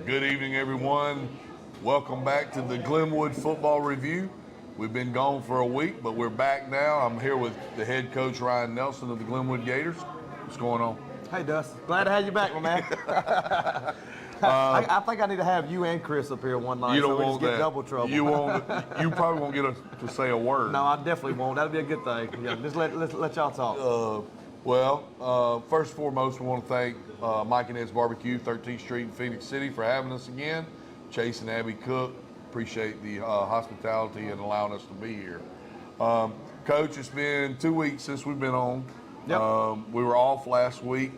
Good evening, everyone. Welcome back to the Glenwood Football Review. We've been gone for a week, but we're back now. I'm here with the head coach, Ryan Nelson of the Glenwood Gators. What's going on? Hey, Dustin. Glad to have you back, my man. I think I need to have you and Chris up here one night. You don't so we want just get that. double trouble. You won't. You probably won't get us to say a word. No, I definitely won't. That'll be a good thing. Yeah, just let y'all talk. First and foremost, we want to thank Mike and Ed's Barbecue, 13th Street in Phoenix City, for having us again. Chase and Abby Cook, appreciate the hospitality and allowing us to be here. Coach, it's been 2 weeks since we've been on. Yep. We were off last week,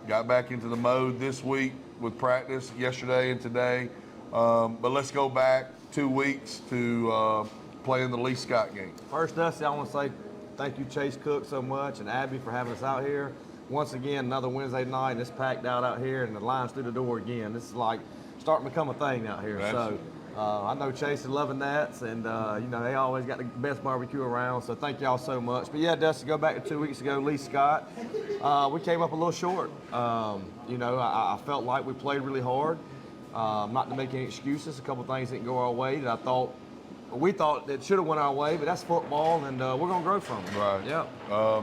got back into the mode this week with practice yesterday and today. But let's go back 2 weeks to playing the Lee Scott game. First, Dusty, I want to say thank you, Chase Cook, so much, and Abby for having us out here. Once again, another Wednesday night, and it's packed out here, and the line's through the door again. This is like starting to become a thing out here. So I know Chase is loving that, and they always got the best barbecue around. So thank y'all so much. But yeah, Dusty, go back to 2 weeks ago, Lee Scott. We came up a little short. I felt like we played really hard. Not to make any excuses, a couple things didn't go our way that we thought that should have went our way, but that's football, and we're going to grow from it. Right. Yeah.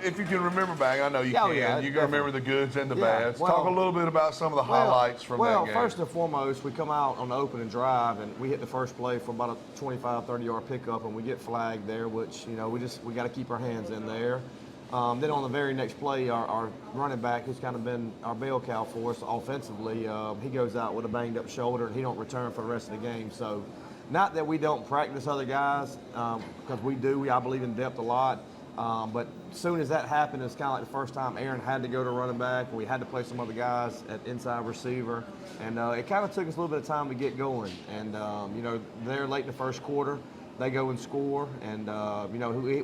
If you can remember back, I know you can. Yeah, you can remember the goods and the Yeah, bads. well- Talk a little bit about some of the highlights from that game. Well, first and foremost, we come out on the opening drive, and we hit the first play for about a 25, 30-yard pickup, and we get flagged there, which, we got to keep our hands in there. Then on the very next play, our running back, who's kind of been our bell cow for us offensively, he goes out with a banged-up shoulder, and he don't return for the rest of the game. So not that we don't practice other guys, because we do. I believe in depth a lot. But as soon as that happened, it's kind of like the first time Aaron had to go to running back. We had to play some other guys at inside receiver. And it kind of took us a little bit of time to get going. And, they're late in the first quarter. They go and score. And,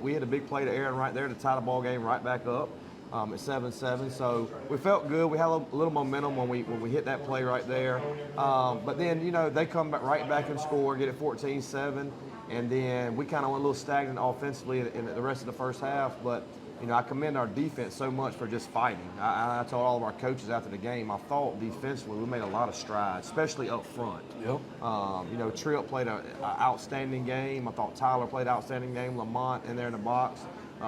we had a big play to Aaron right there to tie the ball game right back up at 7-7. So we felt good. We had a little momentum when we hit that play right there. But then, they come right back and score, get it 14-7. And then we kind of went a little stagnant offensively in the rest of the first half. But, I commend our defense so much for just fighting. I told all of our coaches after the game, I thought defensively we made a lot of strides, especially up front. Yep. Tripp played an outstanding game. I thought Tyler played an outstanding game. Lamont in there in the box.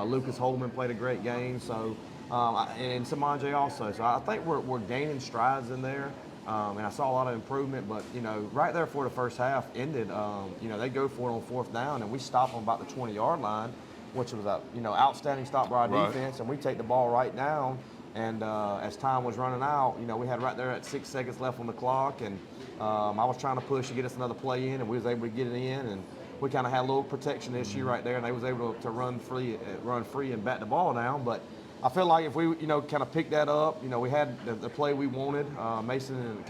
Lucas Holman played a great game. So, and Samanje also. So I think we're gaining strides in there. And I saw a lot of improvement, but, right there for the first half ended, they go for it on fourth down, and we stop them about the 20-yard line, which was a, outstanding stop by our defense, and we take the ball right down. And as time was running out, we had right there at 6 seconds left on the clock, and I was trying to push to get us another play in, and we was able to get it in, and we kind of had a little protection issue right there, and they was able to run free and bat the ball down. But I feel like if we, kind of picked that up, we had the play we wanted. Mason, it's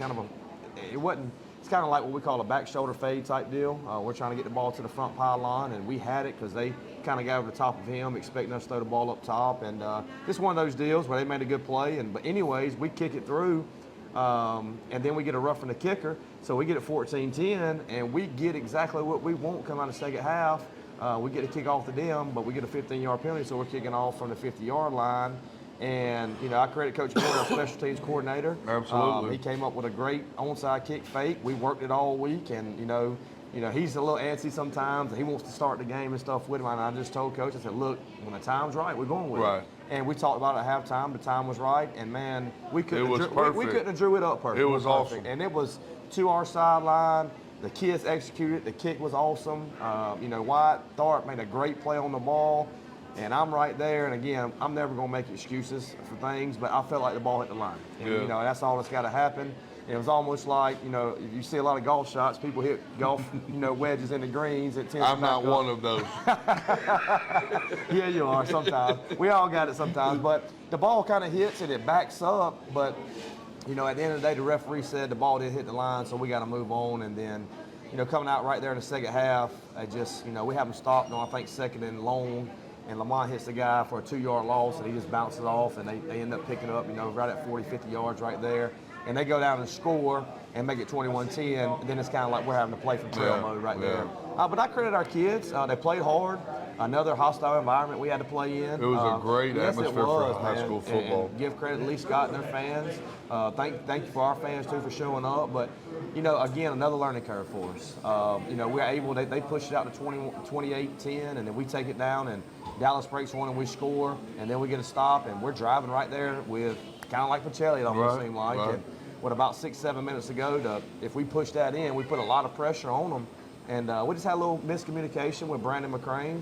kind of like what we call a back shoulder fade type deal. We're trying to get the ball to the front pylon, and we had it because they kind of got over the top of him, expecting us to throw the ball up top. And it's one of those deals where they made a good play. But anyways, we kick it through, and then we get a roughing the kicker. So we get it 14-10, and we get exactly what we want come out of the second half. We get a kick off the dim, but we get a 15-yard penalty, so we're kicking off from the 50-yard line. And, I credit Coach Moore, our special teams coordinator. Absolutely. He came up with a great onside kick fake. We worked it all week, and, he's a little antsy sometimes, and he wants to start the game and stuff with him. And I just told Coach, I said, look, when the time's right, we're going with it. And we talked about it at halftime. The time was right, and, man, we couldn't have drew it up perfect. It was awesome. And it was to our sideline. The kids executed. The kick was awesome. Wyatt Tharp made a great play on the ball. And I'm right there. And, again, I'm never going to make excuses for things, but I felt like the ball hit the line. And, that's all that's got to happen. And it was almost like, you see a lot of golf shots. People hit golf, wedges in the greens. I'm not one of those. Yeah, you are sometimes. We all got it sometimes. But the ball kind of hits and it backs up. But, at the end of the day, the referee said the ball didn't hit the line, so we got to move on. And then, coming out right there in the second half, I just, we have them stopped on, I think, second and long. And Lamont hits the guy for a 2-yard loss, and he just bounces off, and they end up picking up, right at 40, 50 yards right there. And they go down and score and make it 21-10, and then it's kind of like we're having to play from trail mode right there. But I credit our kids. They played hard. another hostile environment we had to play in. It was a great yes, atmosphere it was, for high man. school football. And give credit to Lee Scott and their fans. Thank you for our fans too for showing up. But again, another learning curve for us. We're able. They pushed it out to 28-10, and then we take it down, and Dallas breaks one, and we score, and then we get a stop, and we're driving right there with kind of like Pacelli, it almost seemed like. Right. And what about 6-7 minutes ago? If we push that in, we put a lot of pressure on them. And we just had a little miscommunication with Brandon McCrane.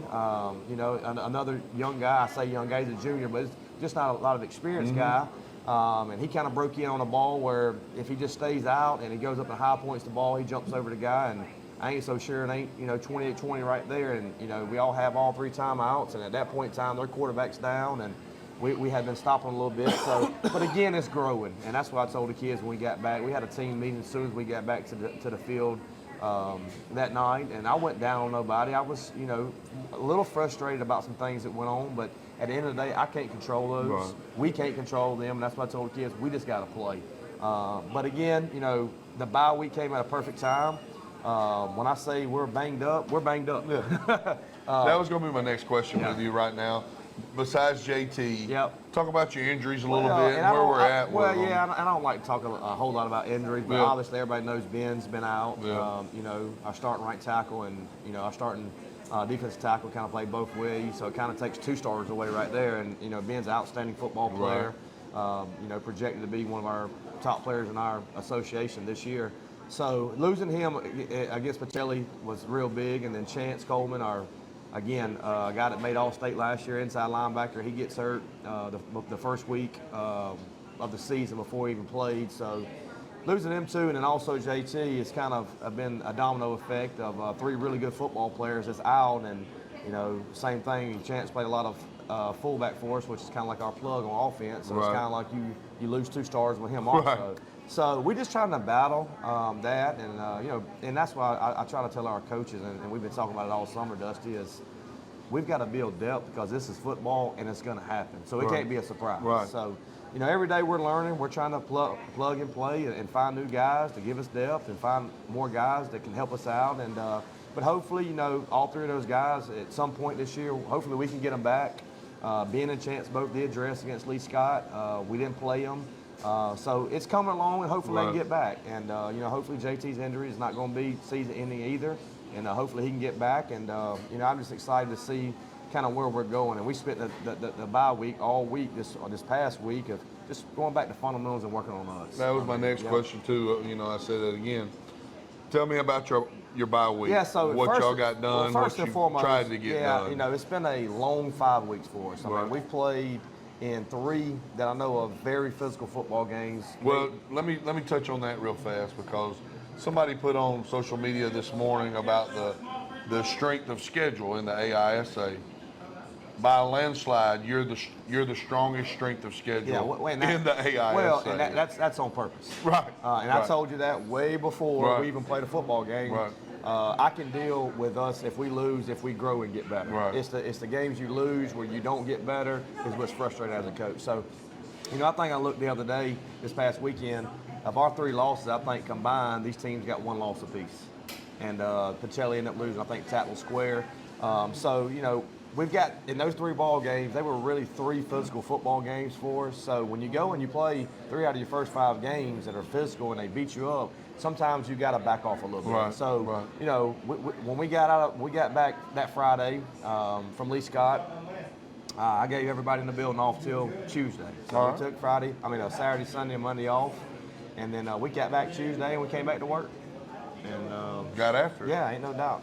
Another young guy. I say young guy, he's a junior, but it's just not a lot of experienced guy. And he kind of broke in on a ball where if he just stays out and he goes up and high points the ball, he jumps over the guy. And I ain't so sure it ain't 28-20 right there. And we all have all 3 timeouts. And at that point in time, their quarterback's down, and we had been stopping a little bit. So, but again, it's growing, and that's what I told the kids when we got back. We had a team meeting as soon as we got back to the field. That night, and I went down on nobody. I was, a little frustrated about some things that went on, but at the end of the day, I can't control those. Right. We can't control them, and that's what I told the kids. We just got to play. But again, the bye week came at a perfect time. When I say we're banged up, we're banged up. Yeah. That was going to be my next question with you right now. Besides JT, talk about your injuries a little bit and where we're at. I don't like to talk a whole lot about injuries, but obviously everybody knows Ben's been out. Our starting right tackle and our starting defensive tackle kind of play both ways, so it kind of takes 2 starters away right there. And Ben's an outstanding football player, projected to be one of our top players in our association this year. So losing him against Pacelli was real big, and then Chance Coleman, a guy that made All-State last year, inside linebacker, he gets hurt the first week of the season before he even played. So losing them 2, and then also JT, has kind of been a domino effect of 3 really good football players that's out. And same thing. Chance played a lot of fullback for us, which is kind of like our plug on offense. So it's kind of like you lose 2 stars with him also. Right. So we're just trying to battle that, and and that's why I try to tell our coaches, and we've been talking about it all summer, Dusty, is we've got to build depth because this is football and it's going to happen. So it can't be a surprise. Right. So every day we're learning, we're trying to plug and play and find new guys to give us depth and find more guys that can help us out. And but hopefully, all 3 of those guys at some point this year, hopefully we can get them back. Ben and Chance both did dress against Lee Scott. We didn't play them. So it's coming along, and hopefully they can get back. And, hopefully JT's injury is not going to be season-ending either. And hopefully he can get back. And, I'm just excited to see kind of where we're going. And we spent the bye week all week this past week of just going back to fundamentals and working on us. That was my next question, too. I said that again. Tell me about your bye week. Yeah, so what y'all got done, first what and you foremost, tried to get done. It's been a long 5 weeks for us. I mean, we've played in 3 that I know of very physical football games. Well, let me touch on that real fast, because somebody put on social media this morning about the strength of schedule in the AISA. By a landslide, you're the strongest strength of schedule in the AISA. Well, and that's on purpose. Right. And I told you that way before we even played a football game. Right. I can deal with us if we lose, if we grow and get better. Right. It's the games you lose where you don't get better is what's frustrating as a coach. So, I think I looked the other day, this past weekend, of our 3 losses, I think combined, these teams got 1 loss apiece. And Pacelli ended up losing, I think, Tattle Square. We've got, in those 3 ball games, they were really 3 physical football games for us. So when you go and you play 3 out of your first 5 games that are physical and they beat you up, sometimes you got to back off a little bit. Right. So, when we got back that Friday from Lee Scott, I gave everybody in the building off till Tuesday. So we took Saturday, Sunday, and Monday off, and then we got back Tuesday and we came back to work. And got after it. Yeah, ain't no doubt.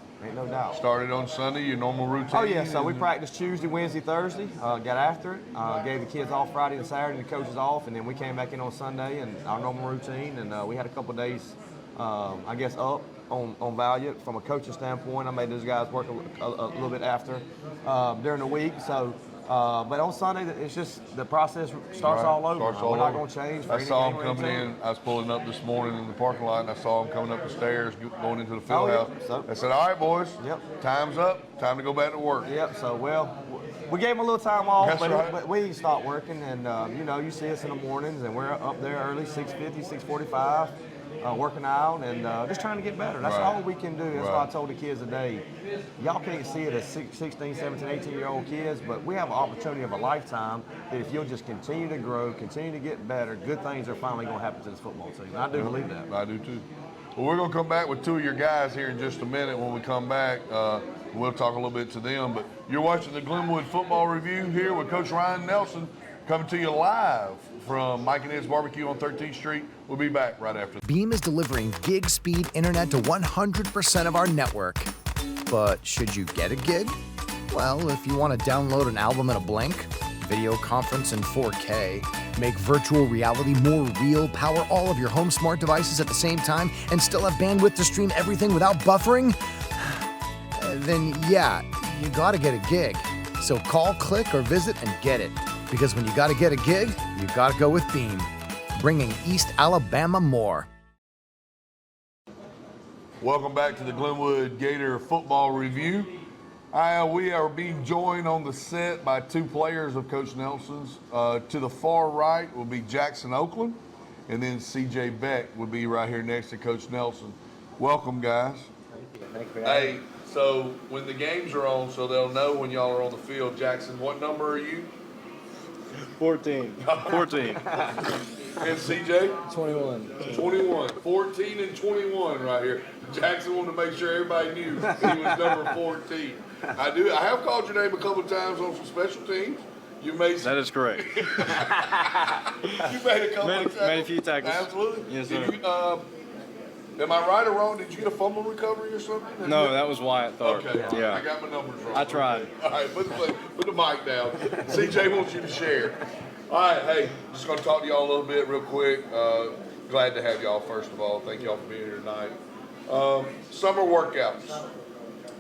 Started on Sunday, your normal routine. Oh yeah, so we practiced Tuesday, Wednesday, Thursday. Got after it. Gave the kids off Friday and Saturday, and the coaches off, and then we came back in on Sunday and our normal routine. And we had a couple of days, up on Valiant from a coaching standpoint. I made those guys work a little bit after during the week. So. But on Sunday, it's just the process starts all over. We're not going to change. I saw them coming in. I was pulling up this morning in the parking lot, and I saw them coming up the stairs, going into the field house. So, I said, all right, boys, time's up. Time to go back to work. Yep, so, we gave them a little time off, but we didn't stop working. And, you see us in the mornings, and we're up there early, 6:50, 6:45. working out, and just trying to get better. That's Right. all we can do. That's Right. what I told the kids today. Y'all can't see it as 16, 17, 18-year-old kids, but we have an opportunity of a lifetime that if you'll just continue to grow, continue to get better, good things are finally going to happen to this football team. And I do believe that. I do too. Well, we're going to come back with two of your guys here in just a minute. When we come back, we'll talk a little bit to them. But you're watching the Glenwood Football Review here with Coach Ryan Nelson, coming to you live from Mike and Ed's Barbecue on 13th Street. We'll be back right after. Beam is delivering gig speed internet to 100% of our network. But should you get a gig? Well, if you want to download an album in a blink, video conference in 4K, make virtual reality more real, power all of your home smart devices at the same time, and still have bandwidth to stream everything without buffering, then yeah, you gotta get a gig. So call, click, or visit and get it. Because when you gotta get a gig, you gotta go with Beam. Bringing East Alabama more. Welcome back to the Glenwood Gator Football Review. We are being joined on the set by two players of Coach Nelson's. To the far right will be Jackson Oakland, and then C.J. Beck would be right here next to Coach Nelson. Welcome, guys. Thank you. Hey, so when the games are on, so they'll know when y'all are on the field. Jackson, what number are you? 14. 14. And C.J.? 21. 21. 14 and 21 right here. Jackson wanted to make sure everybody knew he was number 14. I have called your name a couple of times on some special teams. You made some, That is correct. you made a couple of tackles. Made a few tackles. Absolutely. Yes, Did sir. you, am I right or wrong? Did you get a fumble recovery or something? No, that was Wyatt Tharp. Okay. Yeah. I got my numbers wrong. I tried. Okay. All right, put the mic down. CJ wants you to share. All right, hey, just going to talk to y'all a little bit real quick. Glad to have y'all, first of all. Thank y'all for being here tonight. Summer workouts.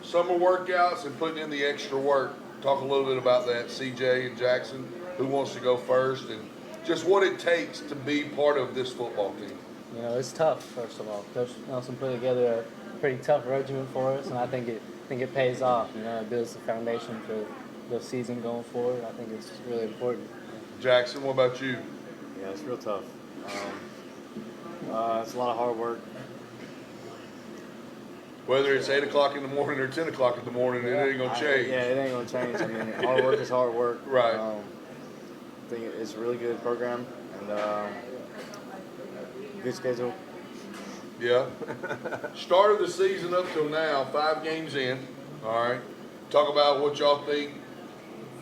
Summer workouts and putting in the extra work. Talk a little bit about that, CJ and Jackson. Who wants to go first? And just what it takes to be part of this football team. You know, it's tough, first of all. Coach Nelson put together a pretty tough regimen for us, and I think it pays off. You know, it builds the foundation for the season going forward. I think it's really important. Jackson, what about you? Yeah, it's real tough. It's a lot of hard work. Whether it's 8 o'clock in the morning or 10 o'clock in the morning, it ain't going to change. Yeah, it ain't gonna change. I mean, hard work is hard work. Right. I think it's a really good program and good schedule. Yeah. Start of the season up till now, 5 games in. All right. Talk about what y'all think,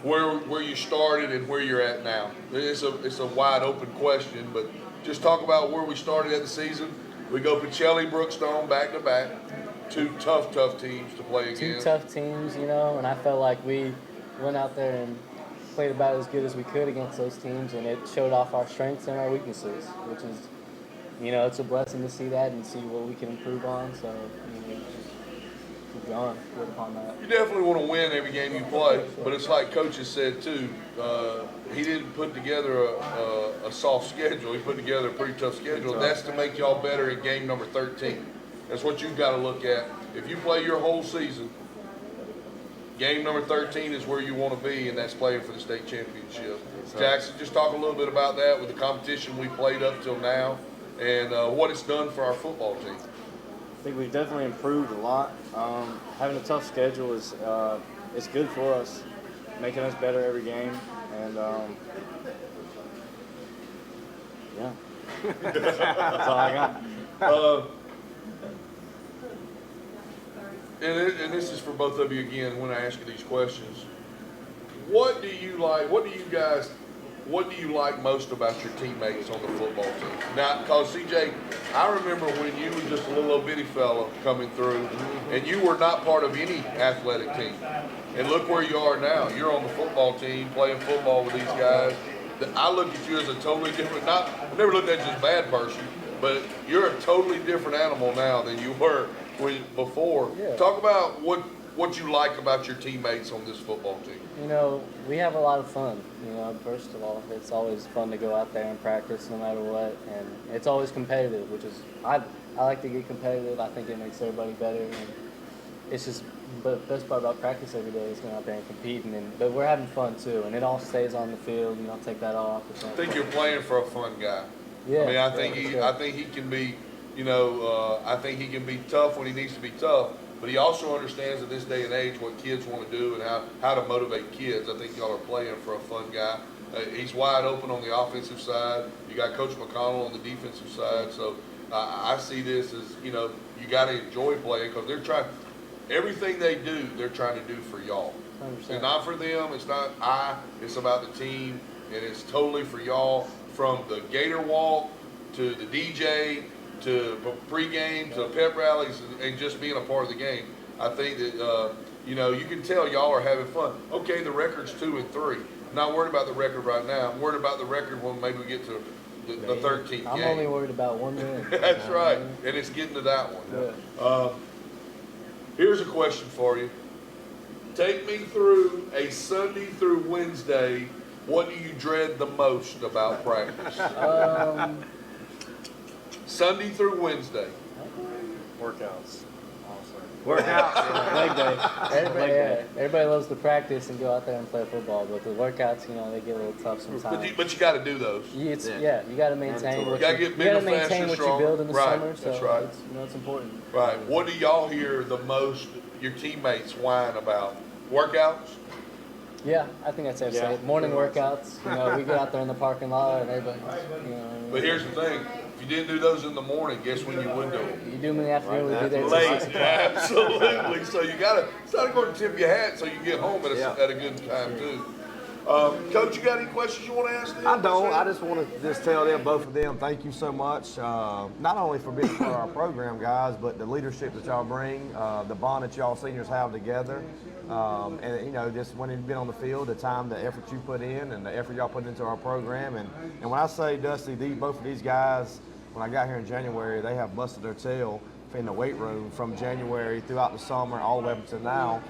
where you started and where you're at now. It's a wide open question, but just talk about where we started at the season. We go Pacelli, Brookstone back to back. 2 tough teams to play against. 2 tough teams, you know, and I felt like we went out there and played about as good as we could against those teams, and it showed off our strengths and our weaknesses, which is, you know, it's a blessing to see that and see what we can improve on. So, you know, just keep going, build upon that. You definitely want to win every game you play, but it's like Coach has said too. He didn't put together a soft schedule. He put together a pretty tough schedule. And that's to make y'all better in game number 13. That's what you've got to look at. If you play your whole season, game number 13 is where you want to be, and that's playing for the state championship. Jackson, just talk a little bit about that with the competition we played up till now and what it's done for our football team. I think we've definitely improved a lot. Having a tough schedule is it's good for us, making us better every game, and yeah, that's all I got. And this is for both of you again when I ask you these questions. What do you like? What do you like most about your teammates on the football team? Now, because CJ, I remember when you were just a little old bitty fella coming through, and you were not part of any athletic team. And look where you are now. You're on the football team, playing football with these guys. I look at you as a totally different. I've never looked at you as a bad person, but you're a totally different animal now than you were before. Yeah. Talk about what you like about your teammates on this football team. You know, we have a lot of fun. You know, first of all, it's always fun to go out there and practice no matter what, and it's always competitive, which is I like to get competitive. I think it makes everybody better, and it's just. But the best part about practice every day is going out there and competing, but we're having fun too, and it all stays on the field. You don't take that off or I something. think you're playing for a fun guy. Yeah, I mean, I yeah, think for he sure. I think he can be, I think he can be tough when he needs to be tough, but he also understands in this day and age what kids want to do and how to motivate kids. I think y'all are playing for a fun guy. He's wide open on the offensive side. You got Coach McConnell on the defensive side. So I see this as, you got to enjoy playing because they're trying – everything they do, they're trying to do for y'all. 100%. And not for them. It's not it's about the team, and it's totally for y'all from the Gator Walk to the DJ to pregame to pep rallies and just being a part of the game. I think that, you can tell y'all are having fun. Okay, the record's 2-3. I'm not worried about the record right now. I'm worried about the record when maybe we get to the 13th game. I'm only worried about one win. That's right, and it's getting to that one. Yeah. Here's a question for you. Take me through a Sunday through Wednesday. What do you dread the most about practice? Sunday through Wednesday. Workouts. Workout. Leg day. Everybody loves to practice and go out there and play football, but the workouts, they get a little tough sometimes. But you got to do those. You got to maintain what you gotta maintain what you build in the right, summer. So that's right. it's important. Right. What do y'all hear the most? Your teammates whine about workouts. Yeah, I think that's safe to say. Morning workouts. We get out there in the parking lot and everybody. But here's the thing: if you didn't do those in the morning, guess when you would do them? You do them in the afternoon. We do there till Late, 6 o'clock. absolutely. So you gotta go and tip your hat so you get home at a good time too. Coach, you got any questions you want to ask them? I don't. I just want to tell them, both of them, thank you so much. Not only for being part of our program, guys, but the leadership that y'all bring, the bond that y'all seniors have together. And just when you've been on the field, the time, the effort you put in, and the effort y'all put into our program. And when I say, Dusty, both of these guys, when I got here in January, they have busted their tail in the weight room from January throughout the summer all the way up to now.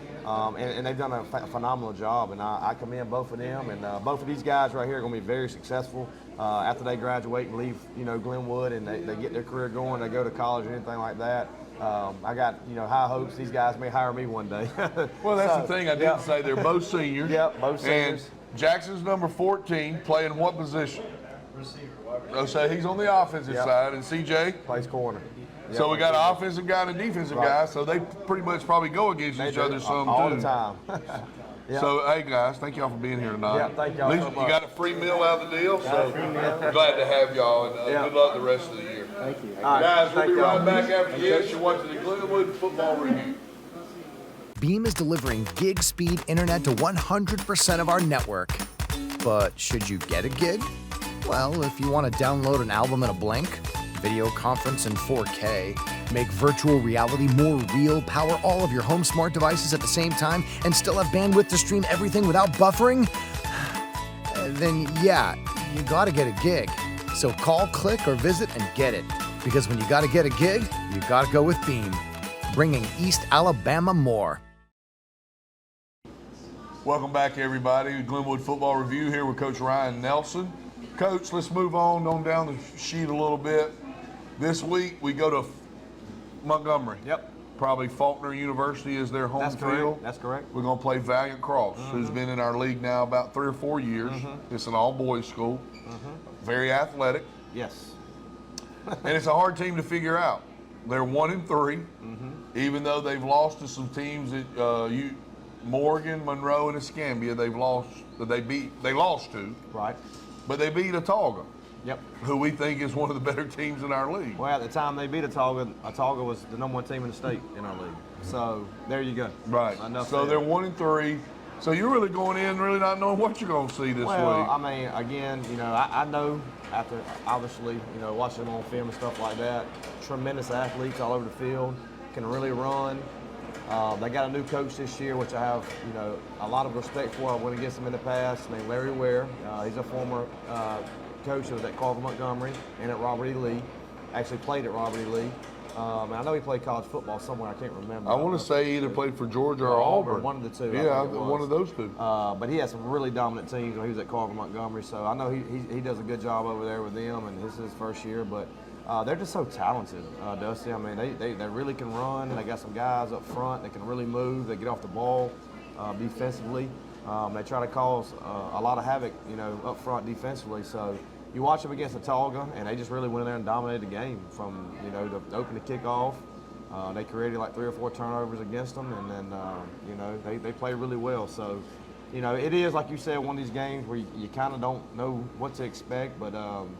And they've done a phenomenal job, and I commend both of them. And both of these guys right here are going to be very successful after they graduate and leave, Glenwood, and they get their career going. They go to college or anything like that. I got high hopes these guys may hire me one day. Well, that's the thing. I didn't say they're both seniors. Yep, both seniors. And Jackson's number 14, playing what position? Receiver. So he's on the offensive side, and CJ Plays corner. So we got an offensive guy and a defensive guy, so they pretty much probably go against each other some all too. the time. Yep. So, hey guys, thank y'all for being here tonight. Yeah, thank y'all At least so you much. got a free meal out of the deal, so glad to have y'all, and good luck the rest of the year. Thank you. All right, Guys, we'll thank be y'all. right back after this. You're watching the Glenwood Football Review. Beam is delivering gig speed internet to 100% of our network. But should you get a gig? Well, if you want to download an album in a blink, video conference in 4K, make virtual reality more real, power all of your home smart devices at the same time, and still have bandwidth to stream everything without buffering, then yeah, you gotta get a gig. So call, click, or visit and get it. Because when you gotta get a gig, you gotta go with Beam. Bringing East Alabama more. Welcome back, everybody. Glenwood Football Review here with Coach Ryan Nelson. Coach, let's move on down the sheet a little bit. This week we go to Montgomery. Yep. Probably Faulkner University is their home That's field. correct. That's correct. We're going to play Valiant Cross, who's been in our league now about 3 or 4 years. It's an all-boys school. Very athletic. Yes. And it's a hard team to figure out. They're 1-3, even though they've lost to some teams that Morgan, Monroe, and Escambia. They lost to, Right. but they beat Autauga, Yep. who we think is one of the better teams in our league. Well, at the time they beat Autauga was the number 1 team in the state in our league. So there you go. Right. Enough So said. they're 1-3. So you're really going in, really not knowing what you're going to see this Well, week. I mean, again, I know after obviously, watching them on film and stuff like that, tremendous athletes all over the field, can really run. They got a new coach this year, which I have, a lot of respect for. I went against him in the past, named Larry Ware. He's a former coach that was at Carver Montgomery and at Robert E. Lee. Actually played at Robert E. Lee. And I know he played college football somewhere. I can't remember. I want to say he either played for Georgia or Auburn. One of the two. I Yeah, think it was. one of those two. But he had some really dominant teams when he was at Carver Montgomery. So I know he does a good job over there with them, and this is his first year. But they're just so talented, Dusty. I mean, they really can run. They got some guys up front that can really move. They get off the ball defensively. They try to cause a lot of havoc, up front defensively. So you watch them against Autauga, and they just really went in there and dominated the game from, the open to kickoff. They created like 3 or 4 turnovers against them, and then, they played really well. So, it is, like you said, one of these games where you kind of don't know what to expect, but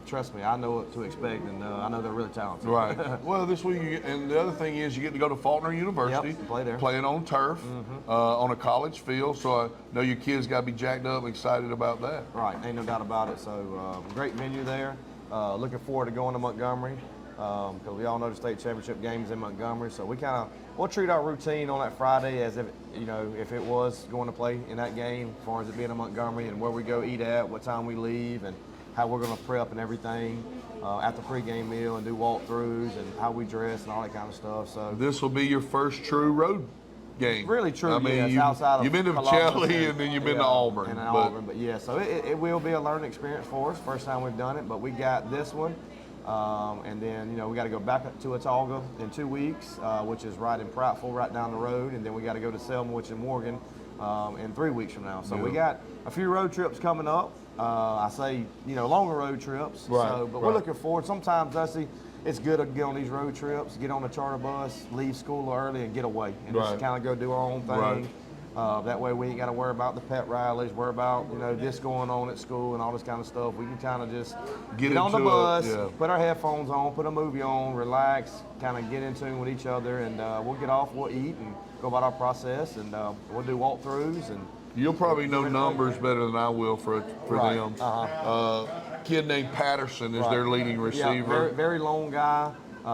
trust me, I know what to expect, and I know they're really talented. Right. Well, this week, and the other thing is you get to go to Faulkner University, Yep, play there. playing on turf, on a college field. So I know your kids got to be jacked up and excited about that. Right, ain't no doubt about it. So great venue there. Looking forward to going to Montgomery because we all know the state championship game's in Montgomery. So we'll treat our routine on that Friday as if if it was going to play in that game, as far as it being in Montgomery and where we go eat at, what time we leave, and how we're going to prep and everything after pregame meal and do walkthroughs and how we dress and all that kind of stuff. So This will be your first true road game. really true. I mean, yes, outside of you've been to Columbus Chelly and then you've been to Auburn. And Auburn, but yeah, so it will be a learning experience for us. First time we've done it, but we got this one. And then, we got to go back to Autauga in 2 weeks, which is right in Prattville, right down the road. And then we got to go to Selma, which is in Morgan, in 3 weeks from now. So we got a few road trips coming up. I say, longer road trips. Right, So, but we're looking forward. Sometimes, Dusty, it's good to get on these road trips, get on a charter bus, leave school early, and get away. And just Right. kind of go do our own thing. Right. That way we ain't got to worry about the pet rallies, worry about, this going on at school and all this kind of stuff. We can kind of just get on the into it, bus, yeah. put our headphones on, put a movie on, relax, kind of get in tune with each other, and we'll get off, we'll eat, and go about our process, and we'll do walkthroughs. And You'll probably know numbers better than I will for Right. them. Uh-huh. Kid named Patterson is Right. their leading Yeah, receiver. very, very long guy,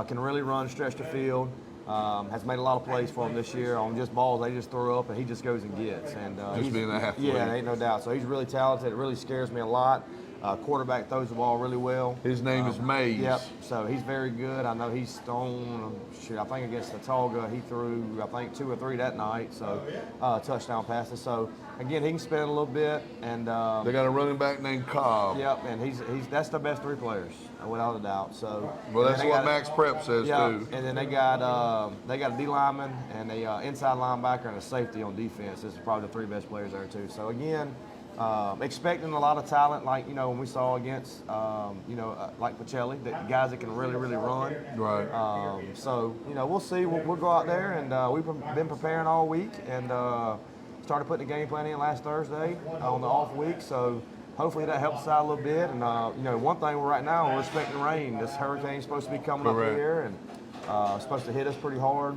can really run, stretch the field. Has made a lot of plays for him this year on just balls they just throw up, and he just goes and gets. And Just being an athlete. Yeah, ain't no doubt. So he's really talented. It really scares me a lot. Quarterback throws the ball really well. His name is Mays. Yep. So he's very good. I know he's thrown. I think against Autauga he threw 2 or 3 that night. So touchdown passes. So again, he can spin a little bit, and They got a running back named Cobb. yep, and he's that's the best 3 players without a doubt. So Well, and that's they what got- Max Prep says yeah, too. and then they got a D lineman and a inside linebacker and a safety on defense. This is probably the 3 best players there too. So again, expecting a lot of talent, like when we saw against like Pacelli, the guys that can really run. Right. So we'll see. We'll go out there, and we've been preparing all week, and started putting the game plan in last Thursday on the off week. So hopefully that helps us out a little bit. And one thing right now we're expecting rain. This hurricane's supposed to be coming Correct. up here, and supposed to hit us pretty hard.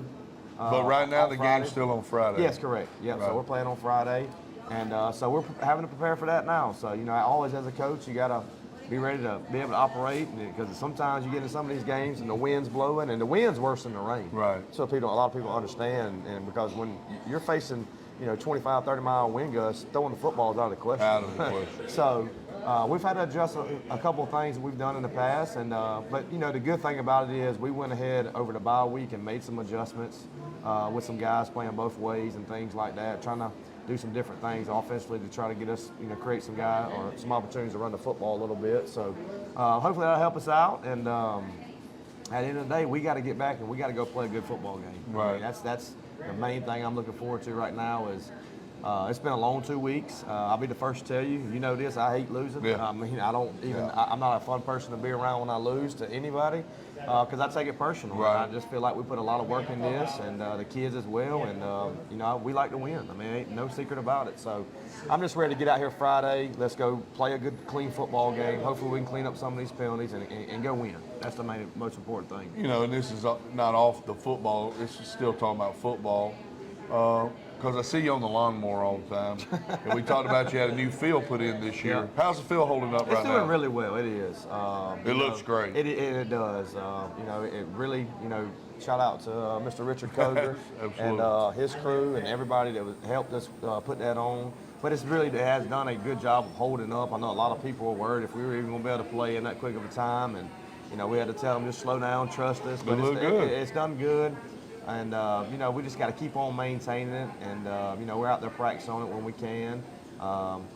But right now on the Friday. game's still on Friday. Yes, correct. Yep. Right. So we're playing on Friday, and so we're having to prepare for that now. So always as a coach, you gotta be ready to be able to operate, because sometimes you get into some of these games and the wind's blowing, and the wind's worse than the rain. Right. So a lot of people understand, and because when you're facing 25, 30-mile wind gusts, throwing the football is out of the question. Out of the question. So we've had to adjust a couple of things that we've done in the past, and but the good thing about it is we went ahead over the bye week and made some adjustments with some guys playing both ways and things like that, trying to do some different things offensively to try to get us, create some opportunities to run the football a little bit. So hopefully that'll help us out. And at the end of the day, we got to get back and we got to go play a good football game. Right. I mean, that's the main thing I'm looking forward to right now. Is it's been a long 2 weeks. I'll be the first to tell you. You know this. I hate losing. Yeah. I mean, I don't even. I'm not a fun person to be around when I lose to anybody, because I take it personal. Right. I just feel like we put a lot of work in this, and the kids as well. And we like to win. I mean, ain't no secret about it. So I'm just ready to get out here Friday. Let's go play a good, clean football game. Hopefully we can clean up some of these penalties and go win. That's the most important thing. And this is not off the football. This is still talking about football. Because I see you on the lawnmower all the time. And we talked about you had a new field put in this year. Yeah. How's the field holding up right It's now? doing really well. It is. It looks great. It does. It really, shout out to Mr. Richard Koger Absolutely. and his crew and everybody that helped us put that on. But it has done a good job of holding up. I know a lot of people were worried if we were even going to be able to play in that quick of a time. And, we had to tell them just slow down, trust us. But looked good. It's done good. And, we just got to keep on maintaining it. And, we're out there practicing on it when we can.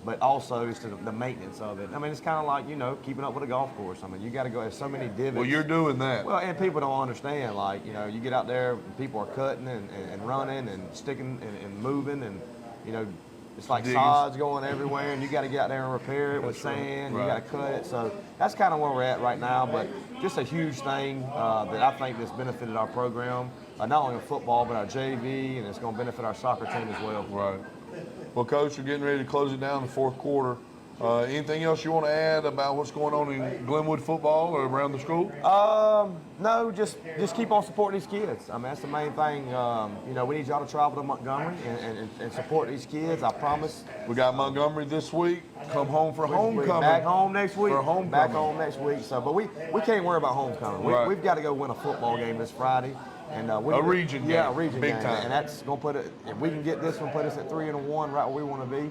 But also it's the maintenance of it. I mean, it's kind of like, keeping up with a golf course. I mean, you got to go, there's so many divots. Well, you're doing that. Well, and people don't understand, like, you get out there, people are cutting and running and sticking and moving and, It's like Digging. sods going everywhere, and you got to get out there and repair it with sand. Right. You got to cut it. So that's kind of where we're at right now. But just a huge thing that I think that's benefited our program, not only in football but our JV, and it's going to benefit our soccer team as well. Right. Well, Coach, we're getting ready to close it down in the fourth quarter. Anything else you want to add about what's going on in Glenwood football or around the school? No, just keep on supporting these kids. I mean, that's the main thing. We need y'all to travel to Montgomery and support these kids. I promise. We got Montgomery this week. Come home for homecoming. Back home next week. For homecoming. Back home next week. So, but we can't worry about homecoming. Right. We've got to go win a football game this Friday. And A region Yeah, game. a region Big game. time. And that's going to put it, if we can get this one, put us at 3-1, right where we want to be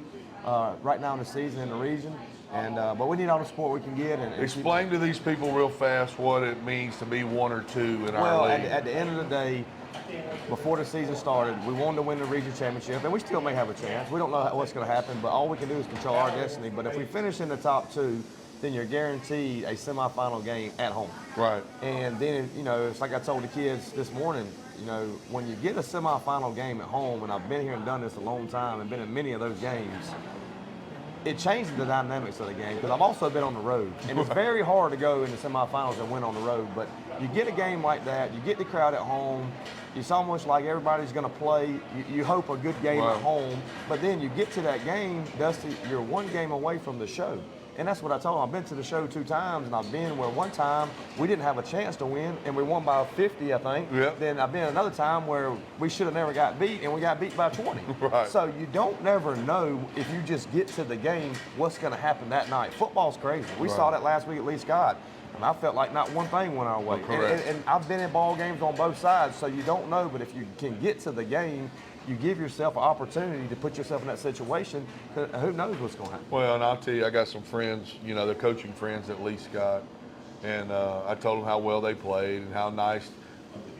right now in the season in the region. And but we need all the support we can get. And Explain to these people real fast what it means to be 1 or 2 in our Well, league. at the end of the day, before the season started, we wanted to win the region championship, and we still may have a chance. We don't know what's going to happen, but all we can do is control our destiny. But if we finish in the top 2, then you're guaranteed a semifinal game at home. Right. And then, it's like I told the kids this morning, when you get a semifinal game at home, and I've been here and done this a long time and been in many of those games, it changes the dynamics of the game because I've also been on the road. And it's very hard to go in the semifinals and win on the road. But you get a game like that, you get the crowd at home, it's almost like everybody's going to play. You hope a good game Right. at home. But then you get to that game, Dusty, you're one game away from the show. And that's what I told them. I've been to the show 2 times, and I've been where one time we didn't have a chance to win, and we won by 50, I think. Yep. Then I've been another time where we should have never got beat, and we got beat by 20. Right. So you don't never know if you just get to the game what's going to happen that night. Football's crazy. We Right. saw that last week at Lee Scott, and I felt like not one thing went our way. Correct. And I've been in ball games on both sides, so you don't know. But if you can get to the game, you give yourself an opportunity to put yourself in that situation. Who knows what's going to happen? Well, and I'll tell you, I got some friends, they're coaching friends at Lee Scott, and I told them how well they played and how nice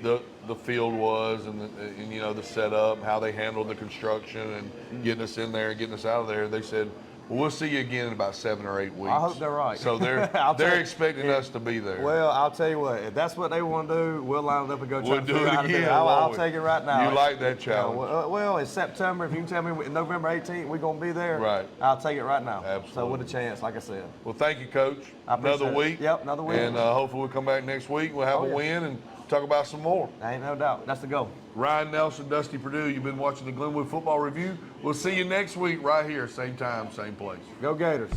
the field was and the setup, how they handled the construction and getting us in there and getting us out of there. They said, well, we'll see you again in about 7 or 8 weeks. I hope they're right. So they're expecting us to be there. Well, I'll tell you what, if that's what they want to do, we'll line it up and go try We'll to do figure it out how to do again, it. I'll won't we? take it right now. You like that challenge. Well, it's September. If you can tell me November 18th we're going to be there, Right. I'll take it right now. Absolutely. So with a chance, like I said. Well, thank you, Coach. I appreciate Another it. week. Yep, another week. And hopefully we'll come back next week. We'll have Oh, a yeah. win and talk about some more. Ain't no doubt. That's the goal. Ryan Nelson, Dusty Perdue, you've been watching the Glenwood Football Review. We'll see you next week right here, same time, same place. Go Gators.